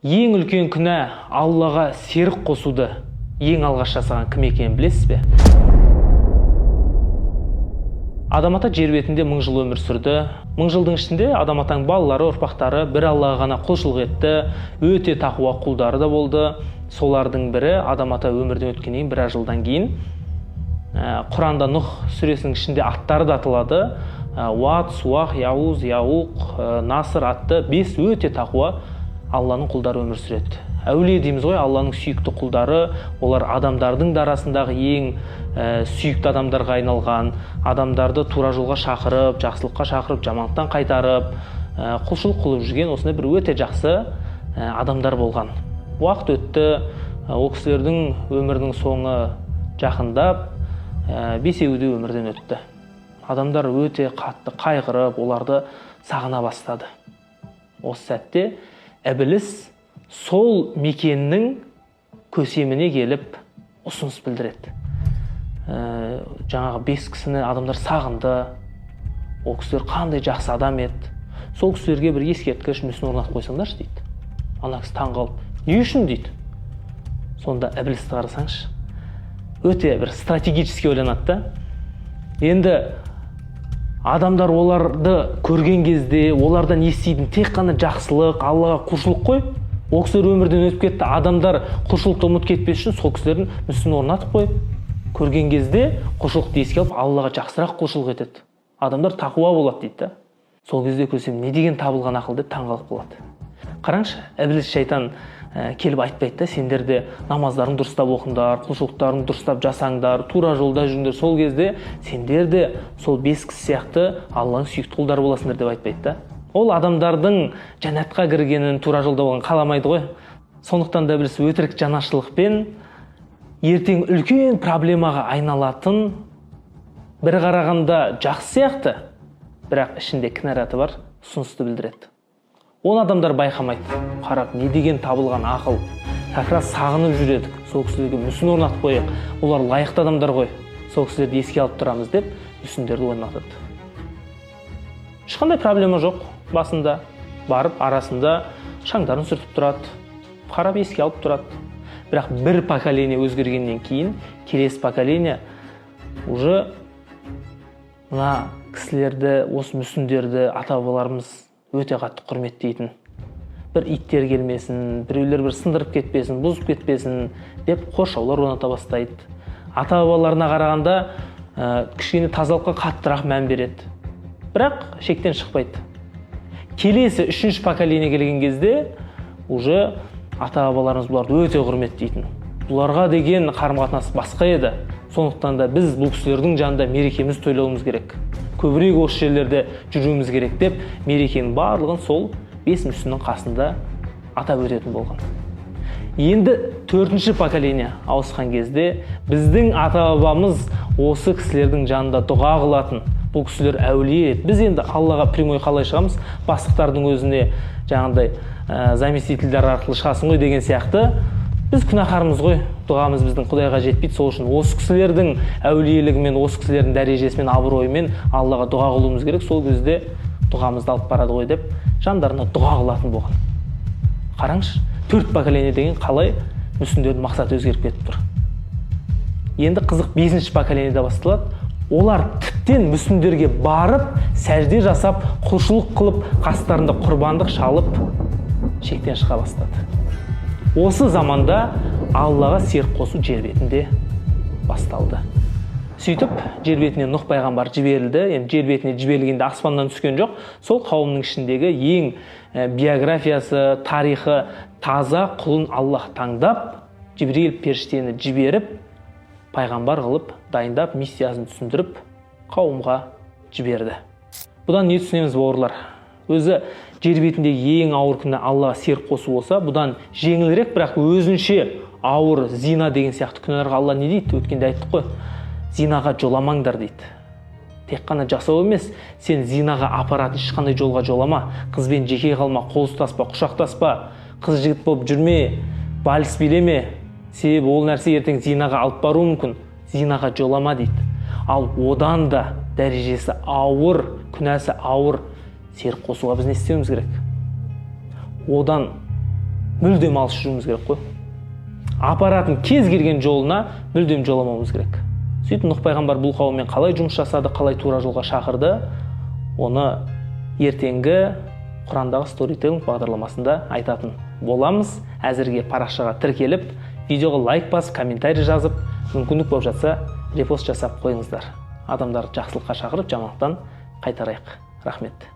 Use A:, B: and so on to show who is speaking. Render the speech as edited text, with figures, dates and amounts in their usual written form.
A: Ең үлкен күнә Аллаға серік қосуды ең алғаш жасаған кім екенін білесіз бе? Адам ата жер бетінде 1000 жыл өмір сүрді. 1000 жылдың ішінде Адам атаның балалары, ұрпақтары бір Аллаға ғана құлшылық етті. Өте тақуа құлдары да болды. Солардың бірі Адам ата өмірден өткеннен кейін біраз жылдан кейін Құранда Нұх сүресінің ішінде аттары да аталады. Уат, Суах, Яуз, Яуқ, Насыр атты 5 өте тақуа Алланың құлдары өмір сүреді. Әулие дейміз ғой, Алланың сүйікті құлдары, олар адамдардың да арасындағы ең сүйікті адамдарға айналған, адамдарды тура жолға шақырып, жақсылыққа шақырып, жамандықтан қайтарып, құлшылық қылып жүрген осындай бір өте жақсы адамдар болған. Уақыт өтті, ол кісілердің өмірінің соңы жақындап, 5-еуі де өмірден өтті. Адамдар өте қатты қайғырып, оларды сағына бастады. Осы сәтте Әбіліс сол мекеннің көсеміне келіп ұсыныс білдіреді. Жаңағы 5 кісіні адамдар сағынды, ол кісілер қандай жақсы адам еді. Сол кісілерге бір ескерткіш мүсін орнатып қойсаңдаршы дейді. Ана кісі таңғалып, не үшін дейді. Сонда Әбілісті қарасаңшы, өте бір стратегически ойланады да. Енді адамдар оларды көрген кезде, олардан еститін тек қана жақсылық, Аллаға құлшылық қой. Ол кісілер өмірден өтіп кетті. Адамдар құлшылықты ұмыт кетпес үшін сол кісілердің мүсінін орнатып қойып, көрген кезде құлшылықты еске алып, Аллаға жақсырақ құлшылық етеді. Адамдар тақуа болады дейді да. Сол кезде көрсем, не деген табылған ақыл деп таңғалып қалады. Қараңшы, Әбіліс шайтан келіп айтпайды да, сендер де намаздарын дұрыстап оқыңдар, құлшылықтарын дұрыстап жасаңдар, тура жолда жүріңдер. Сол кезде сендер де сол 5 кісі сияқты Алланың сүйікті құлдары боласыңдар деп айтпайды да. Ол адамдардың жәннатқа кіргенін, тура жолда болғанын қаламайды ғой. Сондықтан да Әбіліс өтірік жанашырлықпен ертең үлкен проблемаға айналатын, бір қарағанда жақсы сияқты, бірақ ішінде кінәраты бар ұсынысты білдіреді. Оны адамдар байқамайды. Қарап, не деген табылған ақыл. Как раз сағынып жүредік. Сол кісілерге мүсін орнатып қояйық. Олар лайықты адамдар ғой. Сол кісілерді еске алып тұрамыз деп мүсіндерді орнатады. Ешқандай проблема жоқ. Басында барып, арасында шаңдарын сүртіп тұрады. Қарап, еске алып тұрады. Бірақ бір поколение өзгергеннен кейін, келесі поколение уже мына кісілерді, осы мүсіндерді ата-бабаларымыз өте қатты құрметтейтін. Бір иттер келмесін, біреулер бір сындырып кетпесін, бұзып кетпесін деп қоршаулар орната бастайды. Ата-бабаларына қарағанда кішкене тазалыққа қаттырақ мән береді. Бірақ шектен шықпайды. Келесі 3-ші поколение келген кезде уже ата-бабаларымыз бұларды өте құрметтейтін. Бұларға деген қарым-қатынас басқа еді. Сондықтан да біз бұл кісілердің жанында мерекеміз тойлауымыз керек. Көбірек осы жерлерде жүруіміз керек деп, мерекенің барлығын сол 5 мүсіннің қасында атап өтетін болған. Енді 4-ші поколение ауысқан кезде біздің ата-бабамыз осы кісілердің жанында дұға қылатын. Бұл кісілер әулие еді. Біз енді Аллаға прямой қалай шығамыз? Бастықтардың өзіне жаңағыдай заместительдер арқылы шығасың ғой деген сияқты. Біз күнәһармыз ғой, дұғамыз біздің Құдайға жетпейді. Сол үшін осы кісілердің әулиелігімен, осы кісілердің дәрежесімен, абыройымен Аллаға дұға қылуымыз керек. Сол кезде дұғамызды алып барады ғой деп жандарына дұға қылатын болған. Қараңызшы, 4 поколение деген қалай мүсіндердің мақсаты өзгеріп кетіп тұр. Енді қызық 5-ші поколениеде басталады. Олар тіптен мүсіндерге барып, сәжде жасап, құлшылық қылып, қастарында құрбандық шалып, шектен шыға бастады. Осы заманда Аллаға серік қосу жер бетінде басталды. Сөйтіп, жер бетіне Нұх пайғамбар жіберілді. Енді жер бетіне жіберілгенде аспаннан түскен жоқ. Сол қауымның ішіндегі ең биографиясы, тарихы таза құлын Аллах таңдап, Жибрил періштені жіберіп, пайғамбар қылып, дайындап, миссиясын түсіндіріп, қауымға жіберді. Бұдан не түсінеміз, бауырлар? Өзі жер бетіндегі ең ауыр күнә Аллаға серік қосу болса, бұдан жеңілірек, бірақ өзінше ауыр зина деген сияқты күнәларға Алла не дейді? Өткенде айттық қой, зинаға жоламаңдар дейді. Тек қана жасау емес, сен зинаға апаратын ешқандай жолға жолама. Қызбен жеке қалма, қол ұстаспа, құшақтаспа, қыз жігіт болып жүрме, вальс билеме. Себебі ол нәрсе ертең зинаға алып баруы мүмкін. Зинаға жолама дейді. Ал одан да дәрежесі ауыр, күнәсі ауыр серік қосуға біз не істеуіміз керек? Одан мүлдем алыс жүруіміз керек қой. Апаратын кез келген жолына мүлдем жоламауымыз керек. Сөйтіп Нұх пайғамбар бұл қауыммен қалай жұмыс жасады, қалай тура жолға шақырды, оны ертеңгі Құрандағы сторителлинг бағдарламасында айтатын боламыз. Әзірге парақшаға тіркеліп, видеоға лайк басып, комментарий жазып, мүмкіндік болып жатса, репост жасап қойыңыздар. Адамдарды жақсылыққа шақырып, жамандықтан қайтарайық. Рахмет.